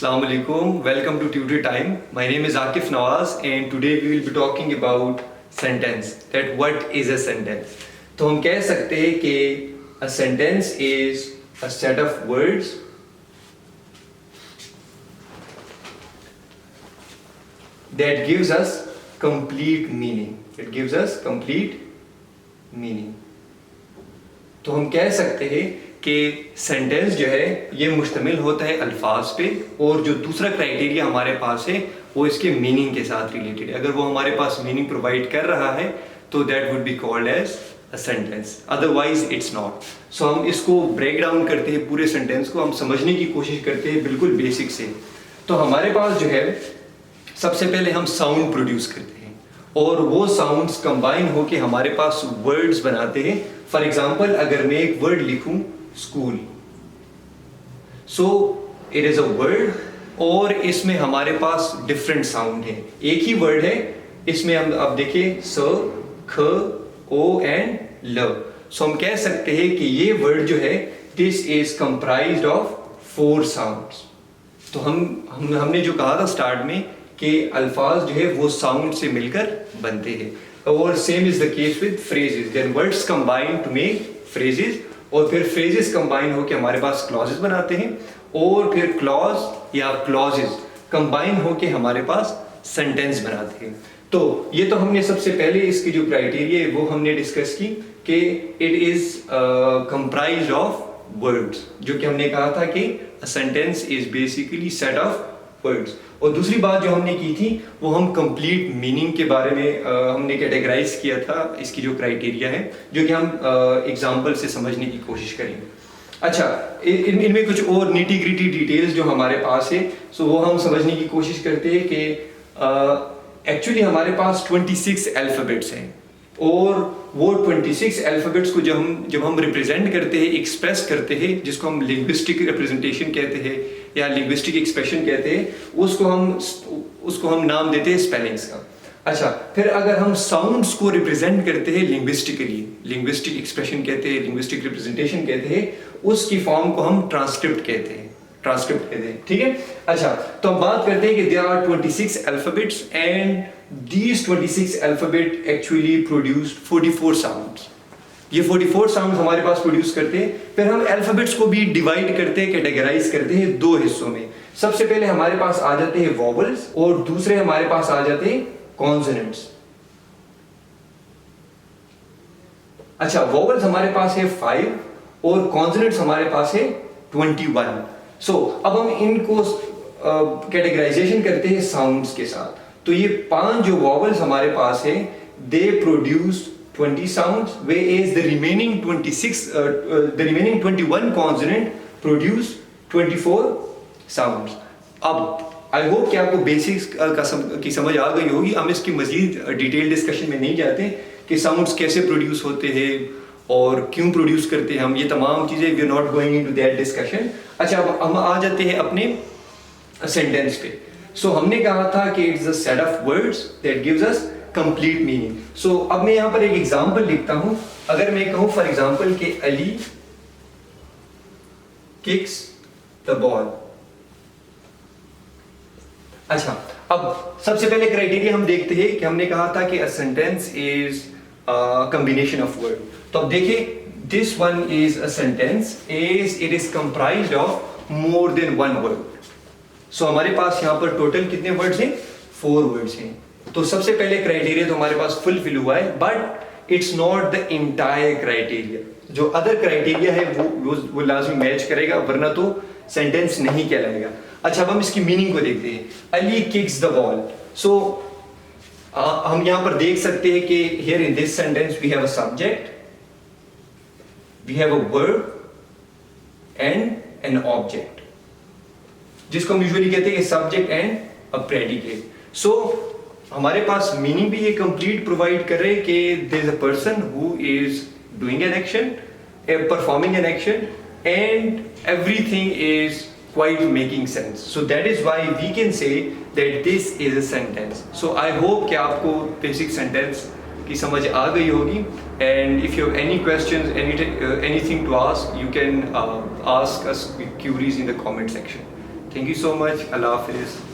Assalamu alaikum. Welcome to Tutor Time. My name is Akif Nawaz and today we will be talking about sentence. That what is a sentence? तो हम कह सकते हैं कि a sentence is a set of words that gives us complete meaning. It gives us complete meaning. तो हम कह सकते हैं कि सेंटेंस जो है ये मुश्तमिल होता है अल्फाज पे, और जो दूसरा क्राइटेरिया हमारे पास है वो इसके मीनिंग के साथ रिलेटेड है. अगर वो हमारे पास मीनिंग प्रोवाइड कर रहा है तो that would be called as a sentence, otherwise it's not. So हम इसको ब्रेक डाउन करते हैं, पूरे सेंटेंस को हम समझने की कोशिश करते हैं बिल्कुल बेसिक से. तो हमारे पास जो है सबसे पहले हम साउंड प्रोड्यूस करते हैं और वो साउंड्स कंबाइन होके हमारे पास वर्ड्स बनाते हैं. फॉर एग्जाम्पल अगर मैं एक वर्ड लिखूं school, so it is a word और इसमें हमारे पास डिफरेंट साउंड है. एक ही वर्ड है, इसमें हम अब देखिए स, ख, ओ एंड ल. सो हम कह सकते हैं कि ये वर्ड जो है this is comprised of 4 sounds. तो हमने जो कहा था स्टार्ट में कि अल्फाज जो है वो साउंड से मिलकर बनते हैं, और same is the case with phrases. Then words combine to make phrases, और फिर फ्रेजेस कंबाइन होकर हमारे पास क्लॉजेस बनाते हैं, और फिर क्लॉज या क्लॉजेस कंबाइन होकर हमारे पास सेंटेंस बनाते हैं. तो ये तो हमने सबसे पहले इसकी जो क्राइटेरिया है वो हमने डिस्कस की कि it is comprised of words, जो कि हमने कहा था कि a sentence is basically set of words. और दूसरी बात जो हमने की थी वो हम कंप्लीट मीनिंग के बारे में हमने कैटेगराइज किया था. इसकी जो क्राइटेरिया है जो कि हम एग्जांपल से समझने की कोशिश करेंगे. अच्छा, इनमें कुछ और निटी ग्रिटी डिटेल्स जो हमारे पास है सो वो हम समझने की कोशिश करते हैं कि एक्चुअली हमारे पास 26 अल्फ़ाबेट्स हैं, और वो 26 अल्फ़ाबेट्स को जब हम रिप्रेजेंट करते हैं, एक्सप्रेस करते हैं, जिसको हम लिंग्विस्टिक रिप्रेजेंटेशन कहते हैं या लिंग्विस्टिक एक्सप्रेशन कहते हैं, उसको हम नाम देते हैं स्पेलिंग्स का. अच्छा, फिर अगर हम साउंड्स को रिप्रेजेंट करते हैं लिंग्विस्टिकली, लिंग्विस्टिक एक्सप्रेशन कहते हैं, लिंग्विस्टिक रिप्रेजेंटेशन कहते हैं, उसकी फॉर्म को हम ट्रांसक्रिप्ट कहते हैं. ठीक है. अच्छा, तो हम बात करते हैं कि there are 26 alphabets and these 26 alphabet actually produce 44 sounds. ये 44 साउंड्स हमारे पास प्रोड्यूस करते हैं. फिर हम अल्फाबेट्स को भी डिवाइड करते हैं, कैटेगराइज करते हैं 2 हिस्सों में. सबसे पहले हमारे पास आ जाते हैं वॉवल्स, और दूसरे हमारे पास आ जाते हैं कॉन्सोनेंट्स. अच्छा, वॉवल्स हमारे पास है 5 और कॉन्सोनेंट्स हमारे पास है 21. सो अब हम इनको कैटेगराइजेशन करते हैं साउंड्स के साथ. तो ये 5 जो वॉवल्स हमारे पास है they produce 20 sounds, whereas the remaining 21 consonant produce 24 sounds. अब आई होप कि आपको बेसिक्स की समझ आ गई होगी. हम इसकी मजीद डिटेल डिस्कशन में नहीं जाते कि साउंड्स कैसे प्रोड्यूस होते हैं और क्यों प्रोड्यूस करते हैं हम, ये तमाम चीज़ें we are not going into that discussion. अच्छा, अब हम आ जाते हैं अपने सेंटेंस पे. सो हमने कहा था कि it's a set of words that gives us complete meaning. So अब मैं यहाँ पर एक एग्जांपल लिखता हूँ. अगर मैं कहूँ फॉर एग्जांपल कि अली किक्स द बॉल. अच्छा, अब सबसे पहले क्राइटेरिया हम देखते हैं कि हमने कहा था कि a sentence is combination of word. तो अब देखिए, this one is a sentence is it is comprised of more than 1 word. So हमारे पास यहाँ पर टोटल कितने वर्ड्स हैं? 4 वर्ड्स हैं. तो सबसे पहले क्राइटेरिया तो हमारे पास फुलफिल हुआ है, but it's not the entire criteria. जो अदर क्राइटेरिया है वो लाजमी मैच करेगा, वरना तो सेंटेंस नहीं कहलाएगा. अच्छा, अब हम इसकी मीनिंग को देखते हैं. Ali kicks the ball. So हम यहाँ पर देख सकते हैं कि here in this sentence we have a subject, we have a verb and an object, जिसको हम यूजुअली कहते हैं subject and a predicate. So हमारे पास मीनिंग भी ये कंप्लीट प्रोवाइड कर रहे हैं कि there is a person who is doing an action, performing an action, and everything is quite making sense. So that is why we can say that this is a sentence. So I hope कि आपको basic sentence की समझ आ गई होगी. And if you have any questions, anything to ask, you can ask us queries in the comment section. Thank you so much, अल्लाह हाफिज़।